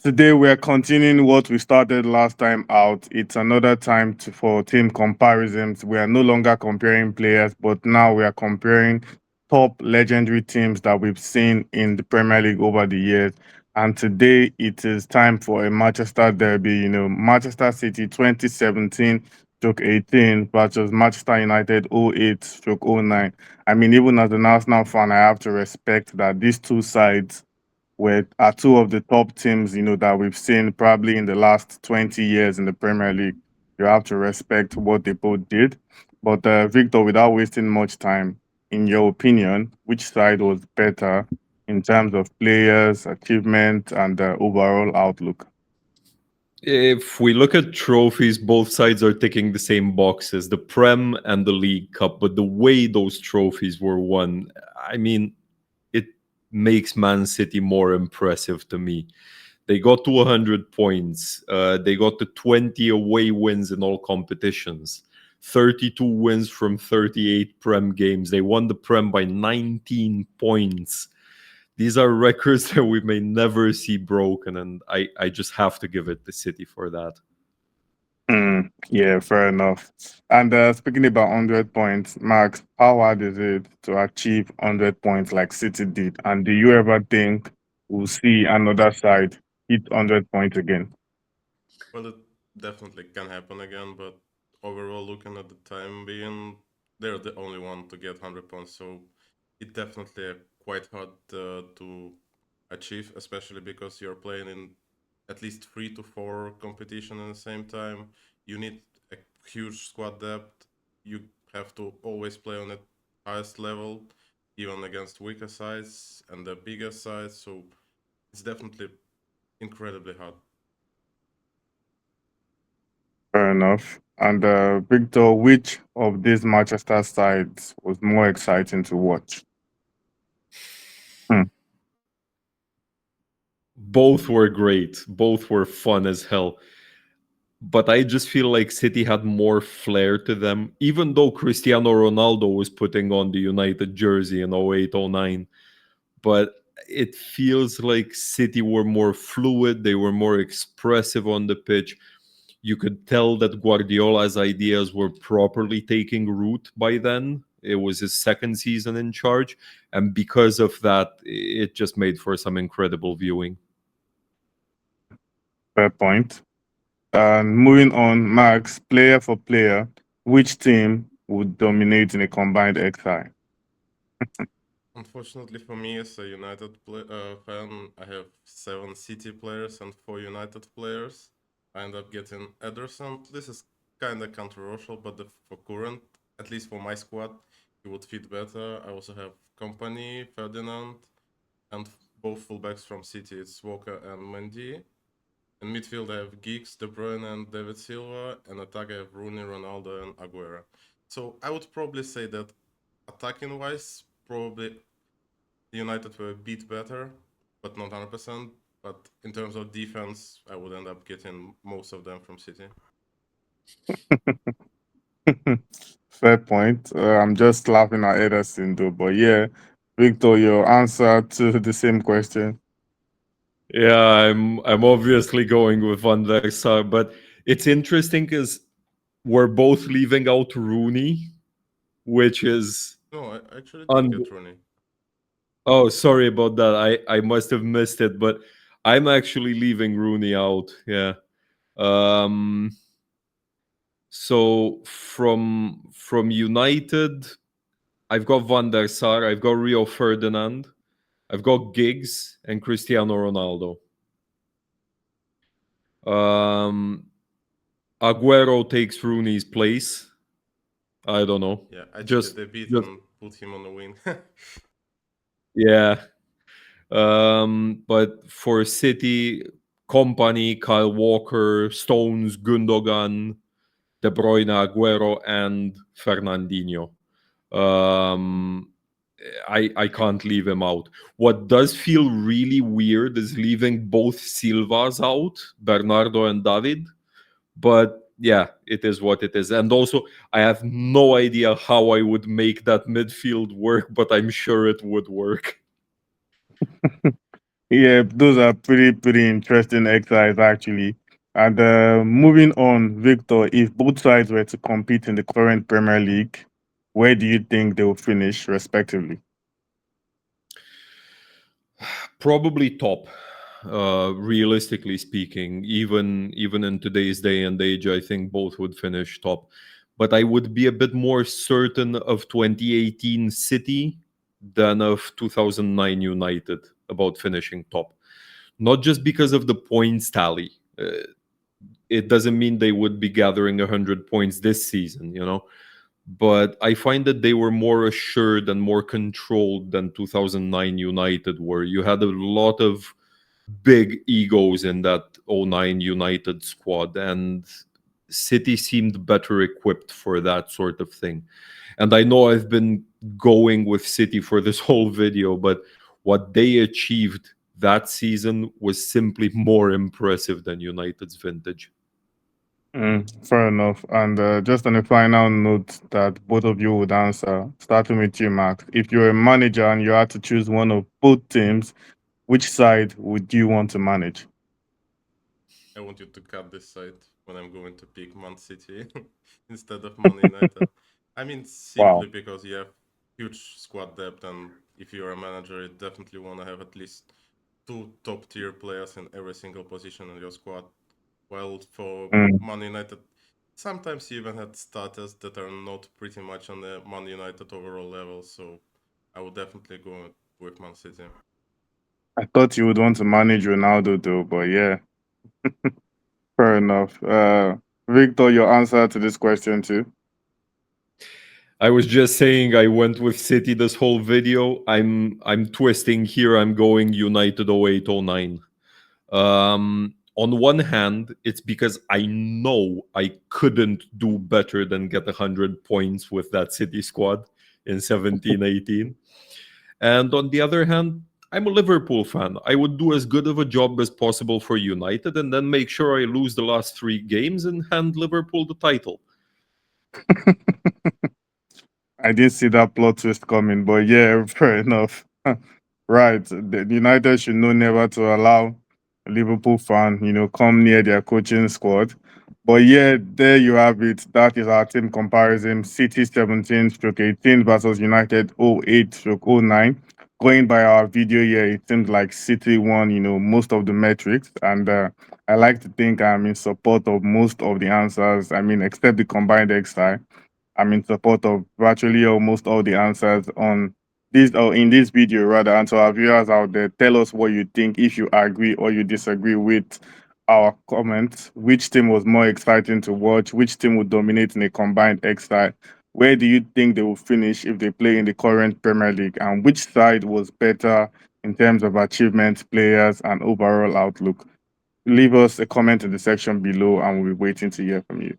Today we are continuing what we started last time out. It's another time for team comparisons. We are no longer comparing players, but now we are comparing top legendary teams that we've seen in the Premier League over the years. And today it is time for a Manchester derby. Manchester City 2017-18 versus Manchester United 08-09. I mean, even as an Arsenal fan, I have to respect that these two sides are two of the top teams, that we've seen probably in the last 20 years in the Premier League. You have to respect what they both did. But Victor, without wasting much time, in your opinion, which side was better in terms of players, achievement, and overall outlook? If we look at trophies, both sides are ticking the same boxes, the Prem and the League Cup. But the way those trophies were won, I mean, it makes Man City more impressive to me. They got to 100 points. They got to 20 away wins in all competitions, 32 wins from 38 Prem games. They won the Prem by 19 points. These are records that we may never see broken, and I just have to give it to City for that. Yeah, fair enough. And speaking about 100 points, Max, how hard is it to achieve 100 points like City did? And do you ever think we'll see another side hit 100 points again? Well, it definitely can happen again, but overall, looking at the time being, they're the only one to get 100 points, so it definitely quite hard to achieve, especially because you're playing in at least 3 to 4 competition at the same time. You need a huge squad depth. You have to always play on the highest level, even against weaker sides and the bigger sides. So it's definitely incredibly hard. Fair enough. And Victor, which of these Manchester sides was more exciting to watch? Hmm. Both were great. Both were fun as hell. But I just feel like City had more flair to them, even though Cristiano Ronaldo was putting on the United jersey in 08-09. But it feels like City were more fluid, they were more expressive on the pitch. You could tell that Guardiola's ideas were properly taking root by then. It was his second season in charge. And because of that, it just made for some incredible viewing. Fair point. And moving on, Max, player for player, which team would dominate in a combined XI? Unfortunately for me, as a United fan, I have 7 City players and 4 United players. I end up getting Ederson. This is kind of controversial, but for current, at least for my squad, he would fit better. I also have Company, Ferdinand, and both fullbacks from City. It's Walker and Mendy. In midfield, I have Giggs, De Bruyne, and David Silva. And attack, I have Rooney, Ronaldo, and Aguero. So I would probably say that attacking-wise, probably United were a bit better, but not 100%. But in terms of defense, I would end up getting most of them from City. Fair point. I'm just laughing at Ederson though, but yeah, Victor, your answer to the same question. Yeah, I'm obviously going with Van der Sar, but it's interesting because we're both leaving out Rooney, which is No, I actually did get Rooney. Oh, sorry about that. I must have missed it, but I'm actually leaving Rooney out. Yeah. Um. So from United, I've got Van der Sar, I've got Rio Ferdinand, I've got Giggs and Cristiano Ronaldo. Aguero takes Rooney's place. I don't know. Yeah, actually, they beat just and put him on the wing. yeah. But for City, Company, Kyle Walker, Stones, Gundogan, De Bruyne, Aguero, and Fernandinho. Um, I can't leave him out. What does feel really weird is leaving both Silvas out, Bernardo and David. But yeah, it is what it is. And also, I have no idea how I would make that midfield work, but I'm sure it would work. Yeah, those are pretty interesting exercise actually. And moving on, Victor, if both sides were to compete in the current Premier League, where do you think they will finish respectively? Probably top. Realistically speaking, even in today's day and age, I think both would finish top. But I would be a bit more certain of 2018 City than of 2009 United about finishing top. Not just because of the points tally. It doesn't mean they would be gathering 100 points this season, but I find that they were more assured and more controlled than 2009 United were. You had a lot of big egos in that '09 United squad, and City seemed better equipped for that sort of thing. And I know I've been going with City for this whole video, but what they achieved that season was simply more impressive than United's vintage. Fair enough. And just on a final note that both of you would answer, starting with you, Max. If you're a manager and you had to choose one of both teams, which side would you want to manage? I want you to cut this side when I'm going to pick Man City instead of Man United. I mean, simply Wow. because you have huge squad depth, and if you're a manager, you definitely want to have at least two top tier players in every single position in your squad. While for Mm, Man United, sometimes you even had starters that are not pretty much on the Man United overall level. So I would definitely go with Man City. I thought you would want to manage Ronaldo though, but yeah, fair enough. Victor, your answer to this question too. I was just saying I went with City this whole video. I'm twisting here. I'm going United 0809. On one hand, it's because I know I couldn't do better than get 100 points with that City squad in 17-18. And on the other hand, I'm a Liverpool fan. I would do as good of a job as possible for United and then make sure I lose the last three games and hand Liverpool the title. I didn't see that plot twist coming, but yeah, fair enough. Right. The United should know never to allow a Liverpool fan, come near their coaching squad. But yeah, there you have it. That is our team comparison. City 17 stroke 18 versus United 08 stroke 09. Going by our video here, it seems like City won, most of the metrics. And I like to think I'm in support of most of the answers. I mean, except the combined XI. I'm in support of virtually almost all the answers on this or in this video rather. And so our viewers out there, tell us what you think if you agree or you disagree with our comments. Which team was more exciting to watch? Which team would dominate in a combined X side? Where do you think they will finish if they play in the current Premier League? And which side was better in terms of achievements, players, and overall outlook? Leave us a comment in the section below and we'll be waiting to hear from you.